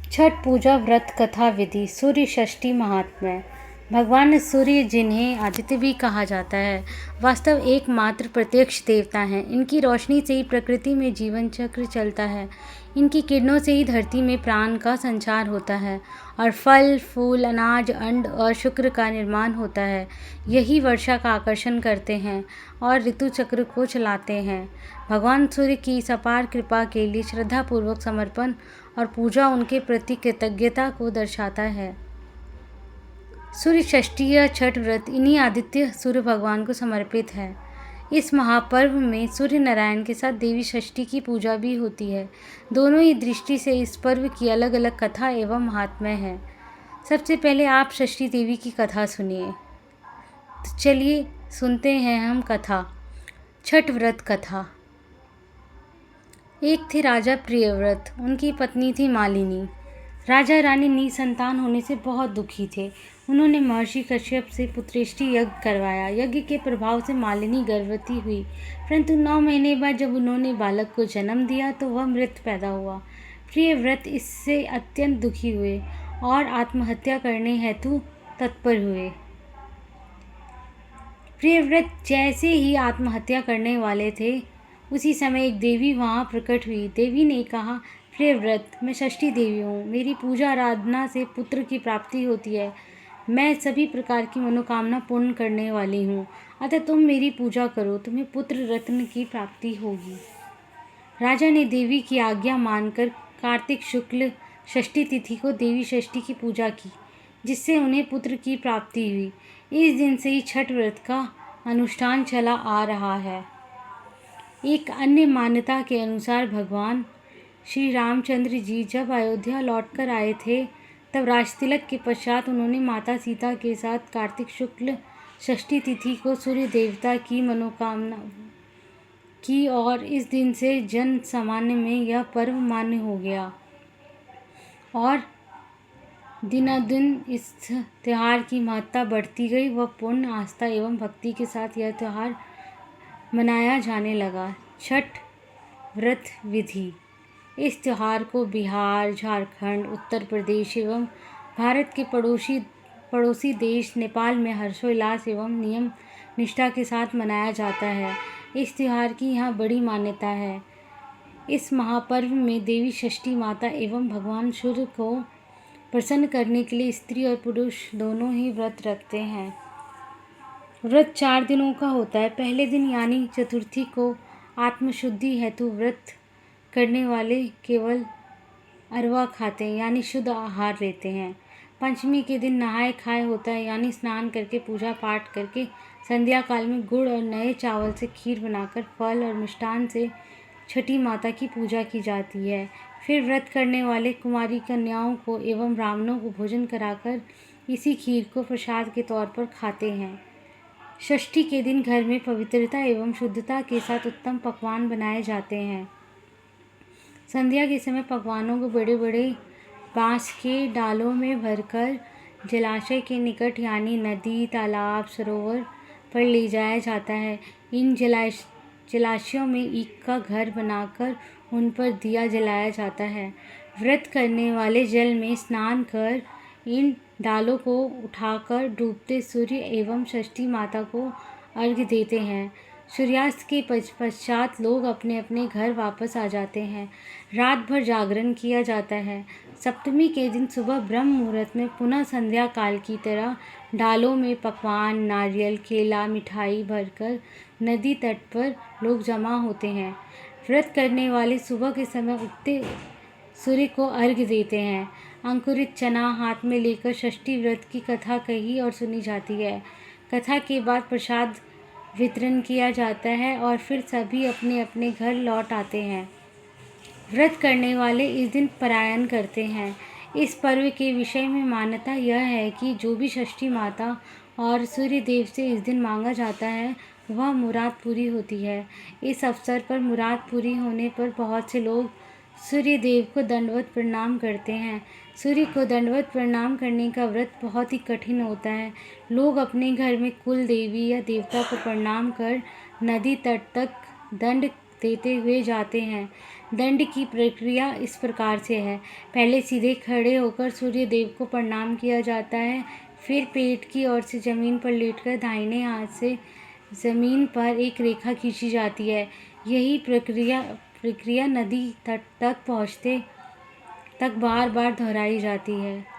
छठ पूजा व्रत कथा विधि। सूर्य षष्ठी महात्म्य। भगवान सूर्य, जिन्हें आदित्य भी कहा जाता है, वास्तव एकमात्र प्रत्यक्ष देवता हैं। इनकी रोशनी से ही प्रकृति में जीवन चक्र चलता है। इनकी किरणों से ही धरती में प्राण का संचार होता है और फल फूल, अनाज, अंड और शुक्र का निर्माण होता है। यही वर्षा का आकर्षण करते हैं और ऋतु चक्र को चलाते हैं। भगवान सूर्य की इस अपार कृपा के लिए श्रद्धापूर्वक समर्पण और पूजा उनके प्रति कृतज्ञता को दर्शाता है। सूर्य षष्ठी या छठ व्रत इन्हीं आदित्य सूर्य भगवान को समर्पित है। इस महापर्व में सूर्य नारायण के साथ देवी षष्ठी की पूजा भी होती है। दोनों ही दृष्टि से इस पर्व की अलग अलग कथा एवं महात्म्य है। सबसे पहले आप षष्ठी देवी की कथा सुनिए। तो चलिए सुनते हैं हम कथा। छठ व्रत कथा। एक थे राजा प्रियव्रत, उनकी पत्नी थी मालिनी। राजा रानी निसंतान होने से बहुत दुखी थे। उन्होंने महर्षि कश्यप से पुत्रेष्टि यज्ञ करवाया। यज्ञ के प्रभाव से मालिनी गर्भवती हुई, परंतु 9 महीने बाद जब उन्होंने बालक को जन्म दिया तो वह मृत पैदा हुआ। प्रियव्रत इससे अत्यंत दुखी हुए और आत्महत्या करने हेतु तत्पर हुए। प्रियव्रत जैसे ही आत्महत्या करने वाले थे, उसी समय एक देवी वहाँ प्रकट हुई। देवी ने कहा, प्रियव्रत, मैं षष्ठी देवी हूँ। मेरी पूजा आराधना से पुत्र की प्राप्ति होती है। मैं सभी प्रकार की मनोकामना पूर्ण करने वाली हूँ, अतः तुम मेरी पूजा करो, तुम्हें पुत्र रत्न की प्राप्ति होगी। राजा ने देवी की आज्ञा मानकर कार्तिक शुक्ल षष्ठी तिथि को देवी षष्ठी की पूजा की, जिससे उन्हें पुत्र की प्राप्ति हुई। इस दिन से ही छठ व्रत का अनुष्ठान चला आ रहा है। एक अन्य मान्यता के अनुसार भगवान श्री रामचंद्र जी जब अयोध्या लौटकर आए थे, तब राजतिलक के पश्चात उन्होंने माता सीता के साथ कार्तिक शुक्ल षष्ठी तिथि को सूर्य देवता की मनोकामना की और इस दिन से जन सामान्य में यह पर्व मान्य हो गया और दिनादिन इस त्यौहार की महत्ता बढ़ती गई। वह पुण्य, आस्था एवं भक्ति के साथ यह त्यौहार मनाया जाने लगा। छठ व्रत विधि। इस त्यौहार को बिहार, झारखंड, उत्तर प्रदेश एवं भारत के पड़ोसी देश नेपाल में हर्षोल्लास एवं नियम निष्ठा के साथ मनाया जाता है। इस त्यौहार की यहाँ बड़ी मान्यता है। इस महापर्व में देवी षष्ठी माता एवं भगवान सूर्य को प्रसन्न करने के लिए स्त्री और पुरुष दोनों ही व्रत रखते हैं। व्रत 4 दिनों का होता है। पहले दिन यानी चतुर्थी को आत्मशुद्धि हेतु व्रत करने वाले केवल अरवा खाते हैं, यानी शुद्ध आहार लेते हैं। पंचमी के दिन नहाय खाए होता है, यानी स्नान करके पूजा पाठ करके संध्या काल में गुड़ और नए चावल से खीर बनाकर फल और मिष्टान से छठी माता की पूजा की जाती है। फिर व्रत करने वाले कुमारी कन्याओं को एवं ब्राह्मणों को भोजन कराकर इसी खीर को प्रसाद के तौर पर खाते हैं। षष्ठी के दिन घर में पवित्रता एवं शुद्धता के साथ उत्तम पकवान बनाए जाते हैं। संध्या के समय पकवानों को बड़े बड़े बांस के डालों में भरकर जलाशय के निकट यानी नदी, तालाब, सरोवर पर ले जाया जाता है। इन जलाशयों में ईख का घर बनाकर उन पर दिया जलाया जाता है। व्रत करने वाले जल में स्नान कर इन डालों को उठाकर डूबते सूर्य एवं षष्ठी माता को अर्घ्य देते हैं। सूर्यास्त के पश्चात लोग अपने अपने घर वापस आ जाते हैं। रात भर जागरण किया जाता है। सप्तमी के दिन सुबह ब्रह्म मुहूर्त में पुनः संध्या काल की तरह डालों में पकवान, नारियल, केला, मिठाई भरकर नदी तट पर लोग जमा होते हैं। व्रत करने वाले सुबह के समय उगते सूर्य को अर्घ्य देते हैं। अंकुरित चना हाथ में लेकर षष्ठी व्रत की कथा कही और सुनी जाती है। कथा के बाद प्रसाद वितरण किया जाता है और फिर सभी अपने अपने घर लौट आते हैं। व्रत करने वाले इस दिन पारायण करते हैं। इस पर्व के विषय में मान्यता यह है कि जो भी षष्ठी माता और सूर्य देव से इस दिन मांगा जाता है, वह मुराद पूरी होती है। इस अवसर पर मुराद पूरी होने पर बहुत से लोग सूर्य देव को दंडवत प्रणाम करते हैं। सूर्य को दंडवत प्रणाम करने का व्रत बहुत ही कठिन होता है। लोग अपने घर में कुल देवी या देवता को प्रणाम कर नदी तट तक दंड देते हुए जाते हैं। दंड की प्रक्रिया इस प्रकार से है। पहले सीधे खड़े होकर सूर्य देव को प्रणाम किया जाता है, फिर पेट की ओर से ज़मीन पर लेटकर दाहिने हाथ से ज़मीन पर एक रेखा खींची जाती है। यही प्रक्रिया नदी तट तक पहुँचते तक बार बार दोहराई जाती है।